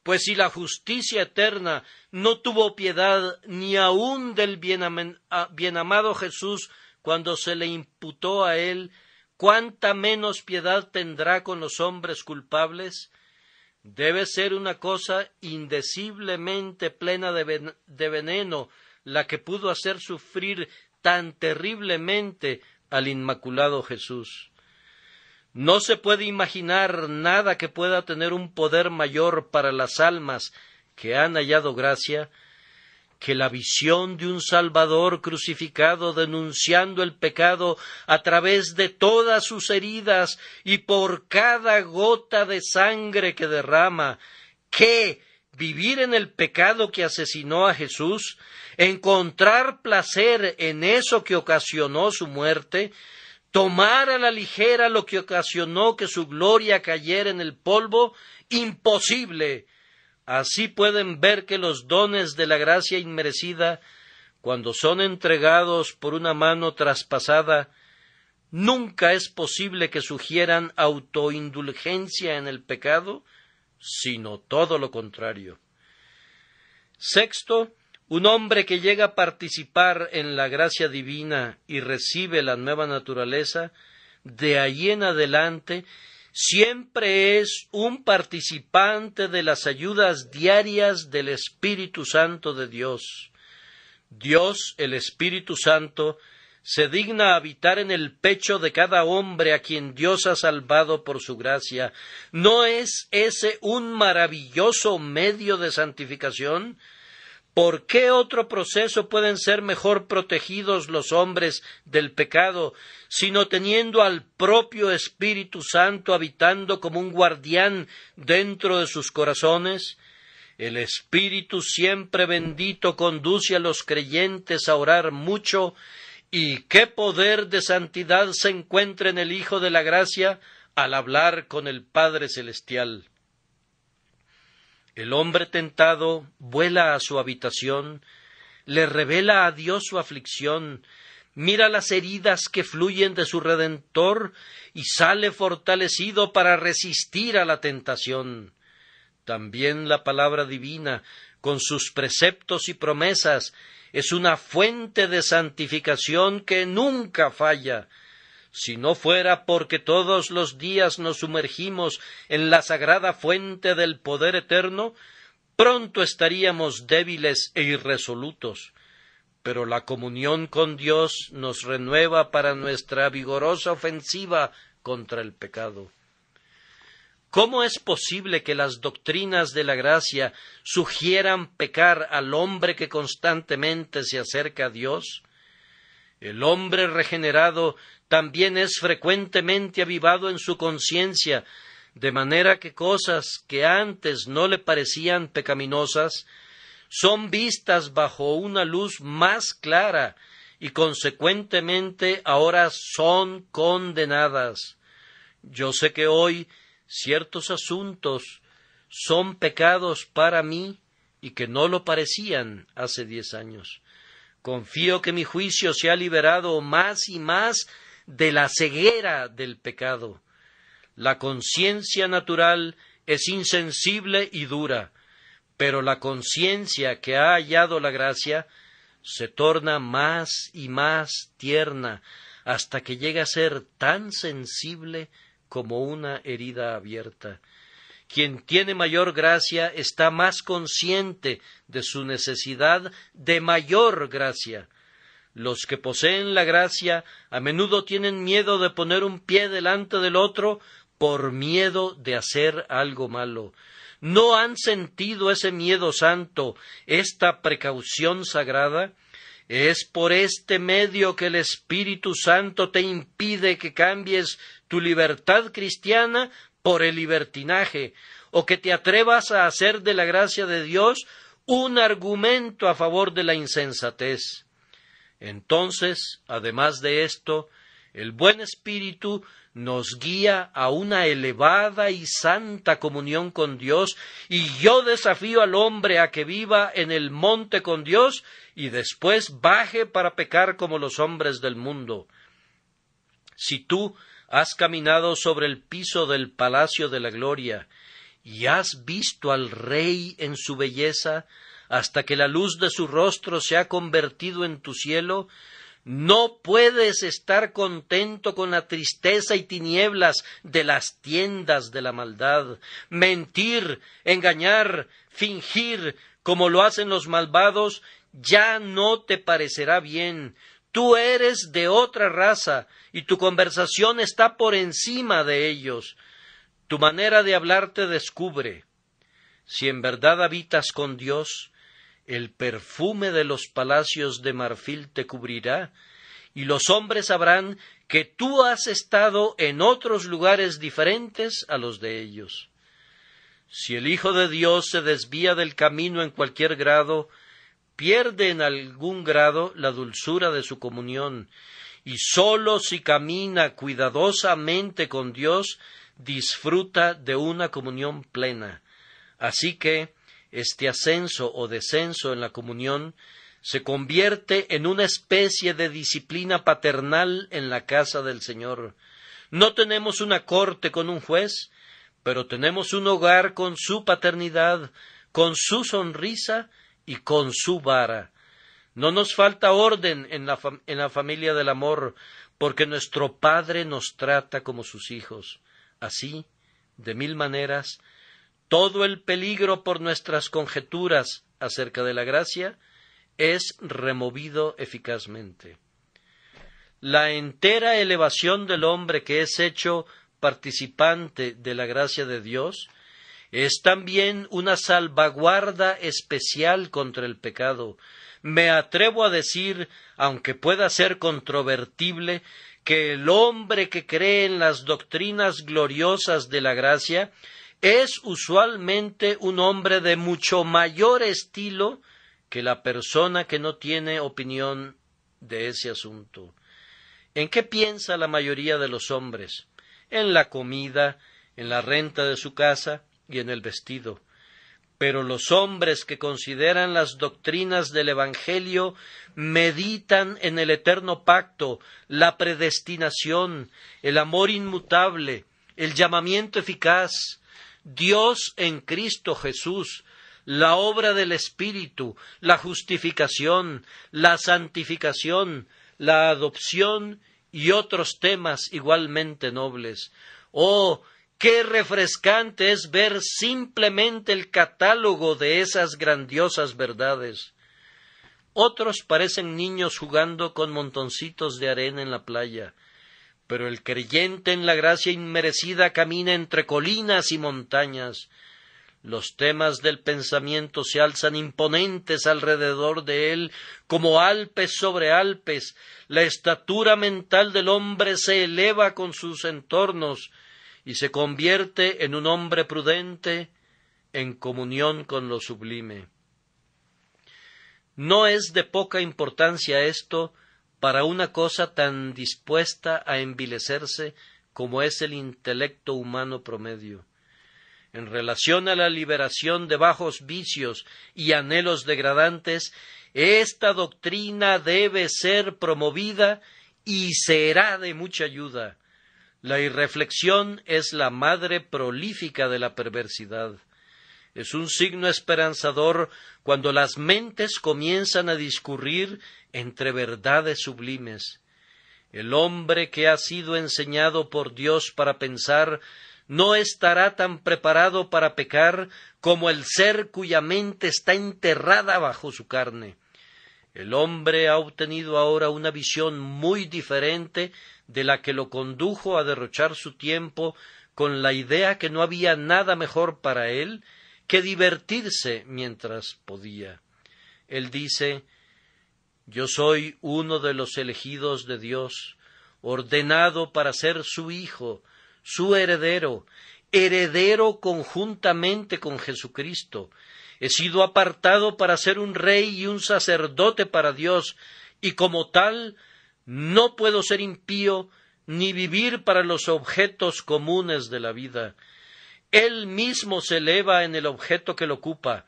pues si la justicia eterna no tuvo piedad ni aun del bienamado Jesús cuando se le imputó a él, ¿cuánta menos piedad tendrá con los hombres culpables? Debe ser una cosa indeciblemente plena de veneno la que pudo hacer sufrir tan terriblemente al Inmaculado Jesús. No se puede imaginar nada que pueda tener un poder mayor para las almas que han hallado gracia que la visión de un Salvador crucificado denunciando el pecado a través de todas sus heridas y por cada gota de sangre que derrama. ¿Qué? ¿Vivir en el pecado que asesinó a Jesús? ¿Encontrar placer en eso que ocasionó su muerte? ¿Tomar a la ligera lo que ocasionó que su gloria cayera en el polvo? ¡Imposible! Así pueden ver que los dones de la gracia inmerecida, cuando son entregados por una mano traspasada, nunca es posible que sugieran autoindulgencia en el pecado, sino todo lo contrario. Sexto, un hombre que llega a participar en la gracia divina y recibe la nueva naturaleza, de ahí en adelante siempre es un participante de las ayudas diarias del Espíritu Santo de Dios. Dios, el Espíritu Santo, se digna habitar en el pecho de cada hombre a quien Dios ha salvado por su gracia. ¿No es ese un maravilloso medio de santificación? ¿Por qué otro proceso pueden ser mejor protegidos los hombres del pecado, sino teniendo al propio Espíritu Santo habitando como un guardián dentro de sus corazones? El Espíritu siempre bendito conduce a los creyentes a orar mucho, y qué poder de santidad se encuentra en el Hijo de la Gracia al hablar con el Padre Celestial. El hombre tentado vuela a su habitación, le revela a Dios su aflicción, Mira las heridas que fluyen de su Redentor y sale fortalecido para resistir a la tentación. También la palabra divina, con sus preceptos y promesas, es una fuente de santificación que nunca falla. Si no fuera porque todos los días nos sumergimos en la sagrada fuente del poder eterno, pronto estaríamos débiles e irresolutos. Pero la comunión con Dios nos renueva para nuestra vigorosa ofensiva contra el pecado. ¿Cómo es posible que las doctrinas de la gracia sugieran pecar al hombre que constantemente se acerca a Dios? El hombre regenerado también es frecuentemente avivado en su conciencia, de manera que cosas que antes no le parecían pecaminosas son vistas bajo una luz más clara y consecuentemente ahora son condenadas. Yo sé que hoy ciertos asuntos son pecados para mí y que no lo parecían hace 10 años. Confío que mi juicio se ha liberado más y más de la ceguera del pecado. La conciencia natural es insensible y dura, pero la conciencia que ha hallado la gracia se torna más y más tierna hasta que llega a ser tan sensible como una herida abierta. Quien tiene mayor gracia está más consciente de su necesidad de mayor gracia. Los que poseen la gracia a menudo tienen miedo de poner un pie delante del otro por miedo de hacer algo malo. ¿No han sentido ese miedo santo, esta precaución sagrada? Es por este medio que el Espíritu Santo te impide que cambies tu libertad cristiana por el libertinaje, o que te atrevas a hacer de la gracia de Dios un argumento a favor de la insensatez. Entonces, además de esto, el buen Espíritu nos guía a una elevada y santa comunión con Dios, y yo desafío al hombre a que viva en el monte con Dios y después baje para pecar como los hombres del mundo. Si tú has caminado sobre el piso del palacio de la gloria y has visto al Rey en su belleza hasta que la luz de su rostro se ha convertido en tu cielo, no puedes estar contento con la tristeza y tinieblas de las tiendas de la maldad. Mentir, engañar, fingir, como lo hacen los malvados, ya no te parecerá bien. Tú eres de otra raza y tu conversación está por encima de ellos. Tu manera de hablar te descubre. Si en verdad habitas con Dios, el perfume de los palacios de marfil te cubrirá, y los hombres sabrán que tú has estado en otros lugares diferentes a los de ellos. Si el Hijo de Dios se desvía del camino en cualquier grado, pierde en algún grado la dulzura de su comunión, y sólo si camina cuidadosamente con Dios, disfruta de una comunión plena. Así que este ascenso o descenso en la comunión se convierte en una especie de disciplina paternal en la casa del Señor. No tenemos una corte con un juez, pero tenemos un hogar con su paternidad, con su sonrisa y con su vara. No nos falta orden en la familia del amor, porque nuestro Padre nos trata como sus hijos. Así, de 1000 maneras, todo el peligro por nuestras conjeturas acerca de la gracia es removido eficazmente. La entera elevación del hombre que es hecho participante de la gracia de Dios es también una salvaguarda especial contra el pecado. Me atrevo a decir, aunque pueda ser controvertible, que el hombre que cree en las doctrinas gloriosas de la gracia es usualmente un hombre de mucho mayor estilo que la persona que no tiene opinión de ese asunto. ¿En qué piensa la mayoría de los hombres? En la comida, en la renta de su casa y en el vestido. Pero los hombres que consideran las doctrinas del Evangelio meditan en el eterno pacto, la predestinación, el amor inmutable, el llamamiento eficaz, Dios en Cristo Jesús, la obra del Espíritu, la justificación, la santificación, la adopción y otros temas igualmente nobles. ¡Oh, qué refrescante es ver simplemente el catálogo de esas grandiosas verdades! Otros parecen niños jugando con montoncitos de arena en la playa, pero el creyente en la gracia inmerecida camina entre colinas y montañas. Los temas del pensamiento se alzan imponentes alrededor de él, como Alpes sobre Alpes. La estatura mental del hombre se eleva con sus entornos y se convierte en un hombre prudente en comunión con lo sublime. No es de poca importancia esto para una cosa tan dispuesta a envilecerse como es el intelecto humano promedio. En relación a la liberación de bajos vicios y anhelos degradantes, esta doctrina debe ser promovida y será de mucha ayuda. La irreflexión es la madre prolífica de la perversidad. Es un signo esperanzador cuando las mentes comienzan a discurrir entre verdades sublimes. El hombre que ha sido enseñado por Dios para pensar no estará tan preparado para pecar como el ser cuya mente está enterrada bajo su carne. El hombre ha obtenido ahora una visión muy diferente de la que lo condujo a derrochar su tiempo con la idea que no había nada mejor para él que divertirse mientras podía. Él dice: «Yo soy uno de los elegidos de Dios, ordenado para ser su hijo, su heredero, heredero conjuntamente con Jesucristo. He sido apartado para ser un rey y un sacerdote para Dios, y como tal no puedo ser impío ni vivir para los objetos comunes de la vida. Él mismo se eleva en el objeto que lo ocupa.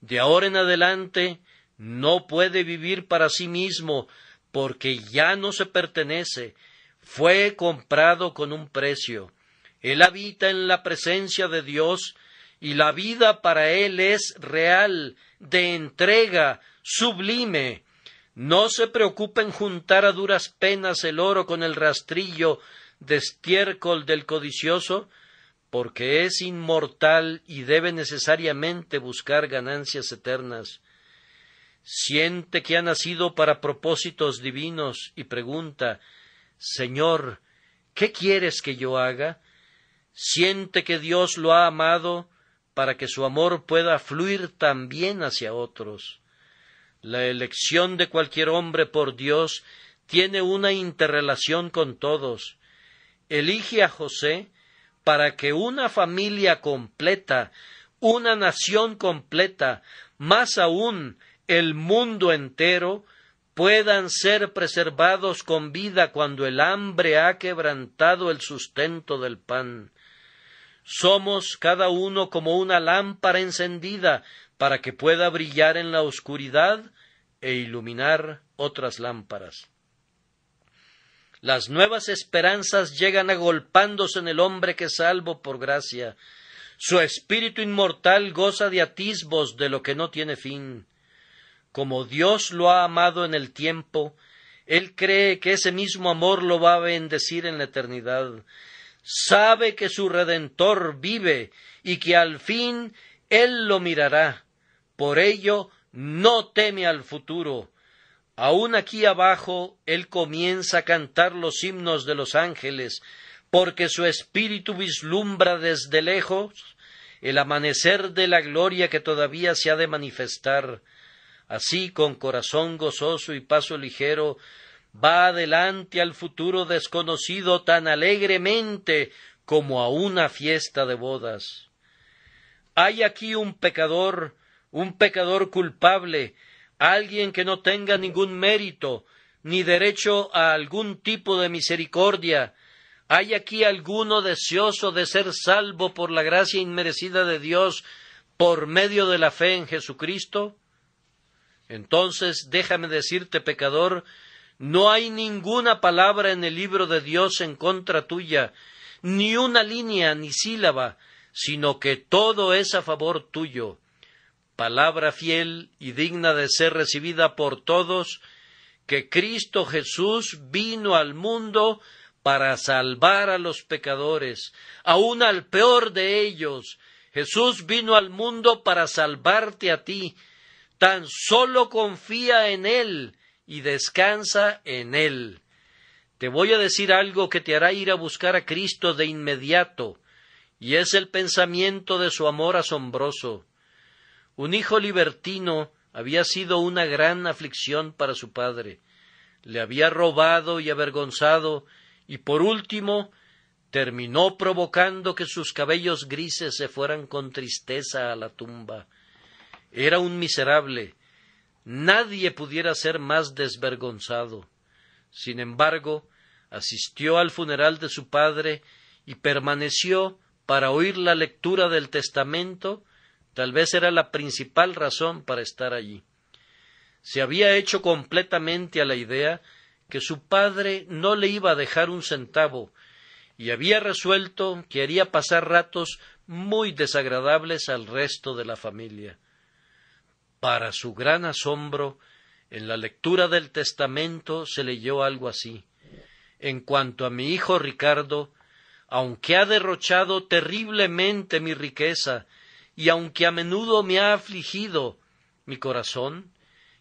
De ahora en adelante no puede vivir para sí mismo, porque ya no se pertenece. Fue comprado con un precio. Él habita en la presencia de Dios, y la vida para él es real, de entrega, sublime. No se preocupa en juntar a duras penas el oro con el rastrillo de estiércol del codicioso, porque es inmortal y debe necesariamente buscar ganancias eternas. Siente que ha nacido para propósitos divinos y pregunta: «Señor, ¿qué quieres que yo haga?». Siente que Dios lo ha amado para que su amor pueda fluir también hacia otros. La elección de cualquier hombre por Dios tiene una interrelación con todos. Elige a José para que una familia completa, una nación completa, más aún el mundo entero, puedan ser preservados con vida cuando el hambre ha quebrantado el sustento del pan. Somos cada uno como una lámpara encendida para que pueda brillar en la oscuridad e iluminar otras lámparas. Las nuevas esperanzas llegan agolpándose en el hombre que es salvo por gracia. Su espíritu inmortal goza de atisbos de lo que no tiene fin. Como Dios lo ha amado en el tiempo, él cree que ese mismo amor lo va a bendecir en la eternidad. Sabe que su Redentor vive y que al fin él lo mirará. Por ello no teme al futuro. Aún aquí abajo él comienza a cantar los himnos de los ángeles, porque su espíritu vislumbra desde lejos el amanecer de la gloria que todavía se ha de manifestar. Así, con corazón gozoso y paso ligero, va adelante al futuro desconocido tan alegremente como a una fiesta de bodas. Hay aquí un pecador culpable, alguien que no tenga ningún mérito, ni derecho a algún tipo de misericordia. Hay aquí alguno deseoso de ser salvo por la gracia inmerecida de Dios, por medio de la fe en Jesucristo? Entonces, déjame decirte, pecador, no hay ninguna palabra en el libro de Dios en contra tuya, ni una línea ni sílaba, sino que todo es a favor tuyo. Palabra fiel y digna de ser recibida por todos, que Cristo Jesús vino al mundo para salvar a los pecadores, aun al peor de ellos. Jesús vino al mundo para salvarte a ti. Tan solo confía en Él y descansa en Él. Te voy a decir algo que te hará ir a buscar a Cristo de inmediato, y es el pensamiento de su amor asombroso. Un hijo libertino había sido una gran aflicción para su padre. Le había robado y avergonzado, y por último terminó provocando que sus cabellos grises se fueran con tristeza a la tumba. Era un miserable. Nadie pudiera ser más desvergonzado. Sin embargo, asistió al funeral de su padre y permaneció para oír la lectura del testamento. Tal vez era la principal razón para estar allí. Se había hecho completamente a la idea que su padre no le iba a dejar un centavo, y había resuelto que haría pasar ratos muy desagradables al resto de la familia. Para su gran asombro, en la lectura del testamento se leyó algo así: en cuanto a mi hijo Ricardo, aunque ha derrochado terriblemente mi riqueza, y aunque a menudo me ha afligido mi corazón,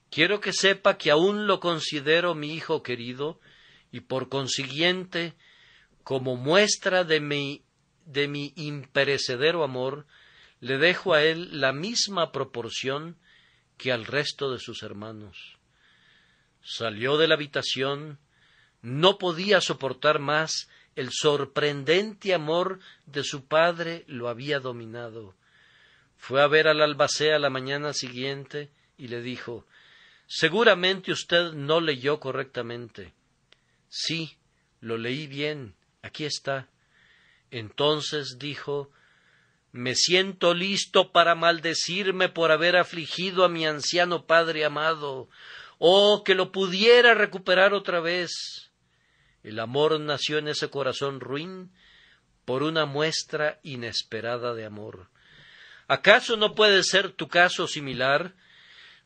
quiero que sepa que aún lo considero mi hijo querido, y por consiguiente, como muestra de mi imperecedero amor, le dejo a él la misma proporción que al resto de sus hermanos. Salió de la habitación, no podía soportar más, el sorprendente amor de su padre lo había dominado. Fue a ver al albacea la mañana siguiente y le dijo: «Seguramente usted no leyó correctamente». «Sí, lo leí bien, aquí está». Entonces dijo: «Me siento listo para maldecirme por haber afligido a mi anciano padre amado. ¡Oh, que lo pudiera recuperar otra vez!». El amor nació en ese corazón ruin por una muestra inesperada de amor. ¿Acaso no puede ser tu caso similar?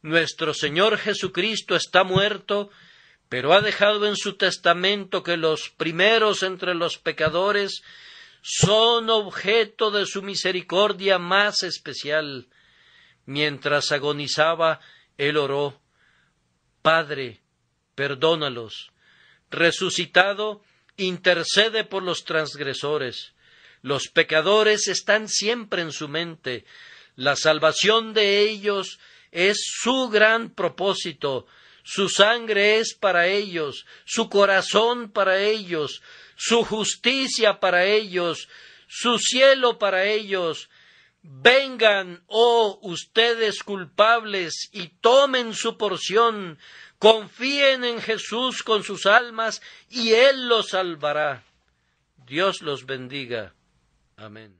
Nuestro Señor Jesucristo está muerto, pero ha dejado en su testamento que los primeros entre los pecadores son objeto de su misericordia más especial. Mientras agonizaba, él oró: «Padre, perdónalos». Resucitado, intercede por los transgresores. Los pecadores están siempre en su mente. La salvación de ellos es su gran propósito. Su sangre es para ellos, su corazón para ellos, su justicia para ellos, su cielo para ellos. Vengan, oh ustedes culpables, y tomen su porción. Confíen en Jesús con sus almas, y Él los salvará. Dios los bendiga. Amén.